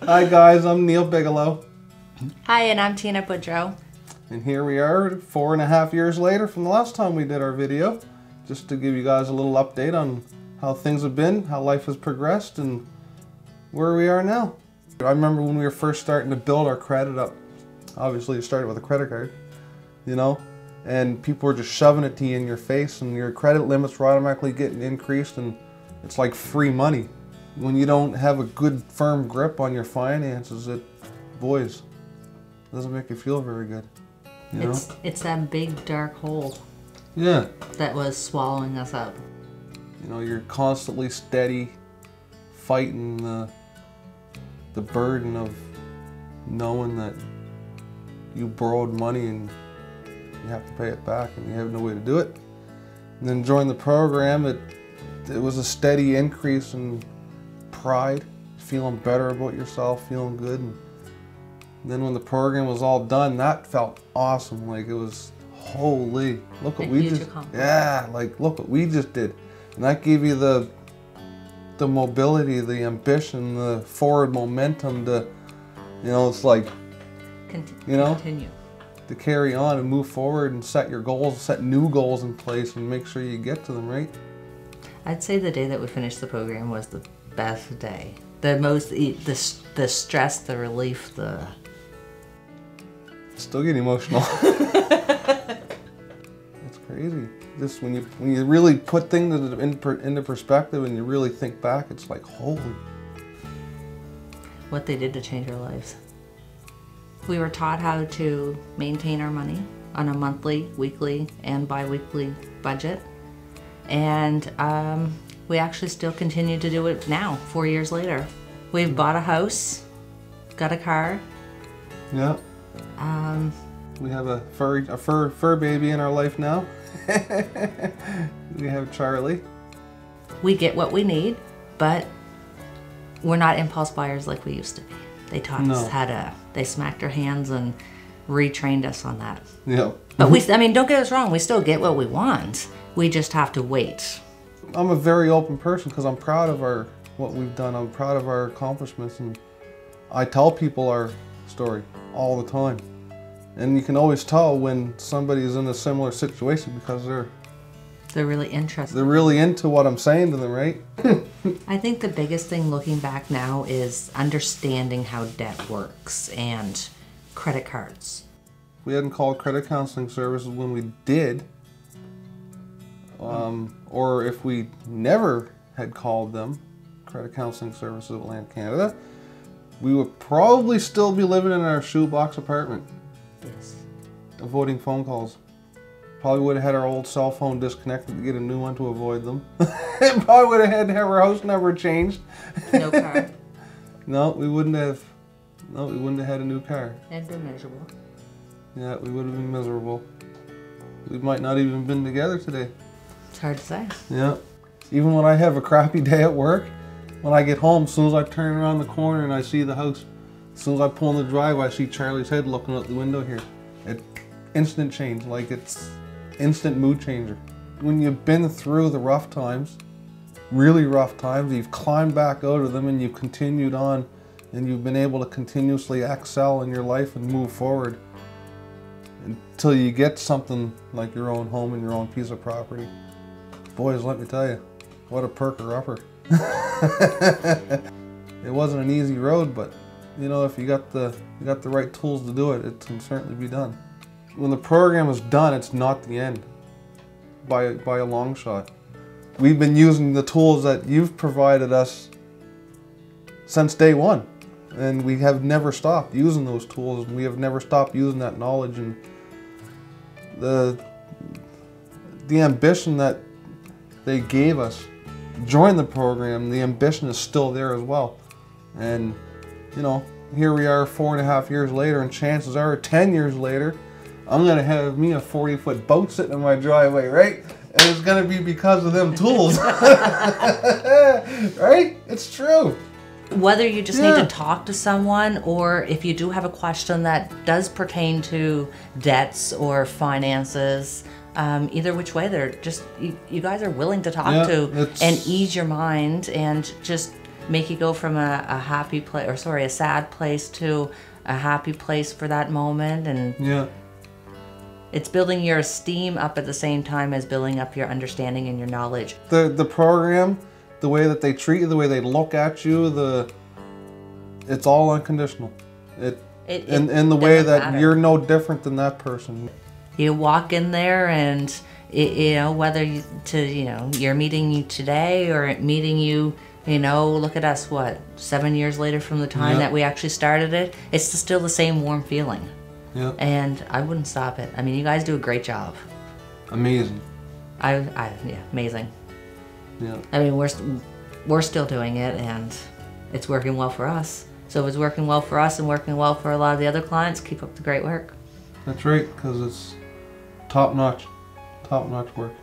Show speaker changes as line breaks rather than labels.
Hi guys, I'm Neil Bigelow.
Hi, and I'm Tina Boudreau.
And here we are 4.5 years later from the last time we did our video. Just to give you guys a little update on how things have been, how life has progressed, and where we are now. I remember when we were first starting to build our credit up. Obviously it started with a credit card, you know, and people were just shoving it to you in your face, and your credit limits were automatically getting increased, and it's like free money. When you don't have a good firm grip on your finances, it doesn't make you feel very good. You know?
It's that big dark hole.
Yeah.
That was swallowing us up.
You know, you're constantly steady fighting the burden of knowing that you borrowed money and you have to pay it back and you have no way to do it. And then join the program, it was a steady increase in pride, feeling better about yourself, feeling good. And then when the program was all done, that felt awesome. Like it was, holy, look what we just, yeah, like look what we just did. And that gave you the mobility, the ambition, the forward momentum to, you know, it's like, you know, to carry on and move forward and set your goals, set new goals in place and make sure you get to them, right?
I'd say the day that we finished the program was the best day. The most, the stress, the relief, the...
Still get emotional. It's crazy. Just when you really put things into perspective and you really think back, it's like, holy.
What they did to change our lives. We were taught how to maintain our money on a monthly, weekly, and bi-weekly budget. And we actually still continue to do it now, 4 years later. We've bought a house, got a car.
Yeah. We have a fur baby in our life now. We have Charlie.
We get what we need, but we're not impulse buyers like we used to be. They taught us how to, they smacked our hands and retrained us on that.
Yeah.
But I mean, don't get us wrong, we still get what we want. We just have to wait.
I'm a very open person because I'm proud of what we've done. I'm proud of our accomplishments, and I tell people our story all the time. And you can always tell when somebody is in a similar situation because they're
really interested.
They're really into what I'm saying to them, right?
I think the biggest thing looking back now is understanding how debt works and credit cards.
We hadn't called credit counseling services when we did, or if we never had called them credit counseling services of Atlantic Canada, we would probably still be living in our shoebox apartment.
Yes.
Avoiding phone calls. Probably would have had our old cell phone disconnected to get a new one to avoid them. Probably would have had to have our house number changed.
No car.
No, we wouldn't have. No, we wouldn't have had a new car.
And been miserable.
Yeah, we would have been miserable. We might not even been together today.
It's hard to say.
Yeah. Even when I have a crappy day at work, when I get home, as soon as I turn around the corner and I see the house, as soon as I pull in the driveway, I see Charlie's head looking out the window here. Instant change, like it's instant mood changer. When you've been through the rough times, really rough times, you've climbed back out of them and you've continued on and you've been able to continuously excel in your life and move forward until you get something like your own home and your own piece of property. Boys, let me tell you, what a perker-upper. It wasn't an easy road, but you know, if you got the right tools to do it, it can certainly be done. When the program is done, it's not the end by a long shot. We've been using the tools that you've provided us since day one, and we have never stopped using those tools, and we have never stopped using that knowledge, and the ambition that they gave us during the program, the ambition is still there as well. And you know, here we are 4.5 years later, and chances are 10 years later, I'm gonna have me a 40-foot boat sitting in my driveway, right? And it's gonna be because of them tools. Right? It's true.
Whether you just need to talk to someone, or if you do have a question that does pertain to debts or finances, either which way, you guys are willing to talk to and ease your mind and just make you go from a happy place, or sorry, a sad place to a happy place for that moment. And
Yeah.
it's building your esteem up at the same time as building up your understanding and your knowledge.
The program, the way that they treat you, the way they look at you, it's all unconditional. In the way that
matter.
you're no different than that person.
You walk in there and you know, whether you're meeting you today or meeting you, look at us, what, 7 years later from the time that we actually started it, it's still the same warm feeling.
Yeah.
And I wouldn't stop it. I mean, you guys do a great job.
Amazing.
Yeah, amazing.
Yeah.
I mean, we're still doing it, and it's working well for us. So if it's working well for us and working well for a lot of the other clients, keep up the great work.
That's right, because it's top-notch work.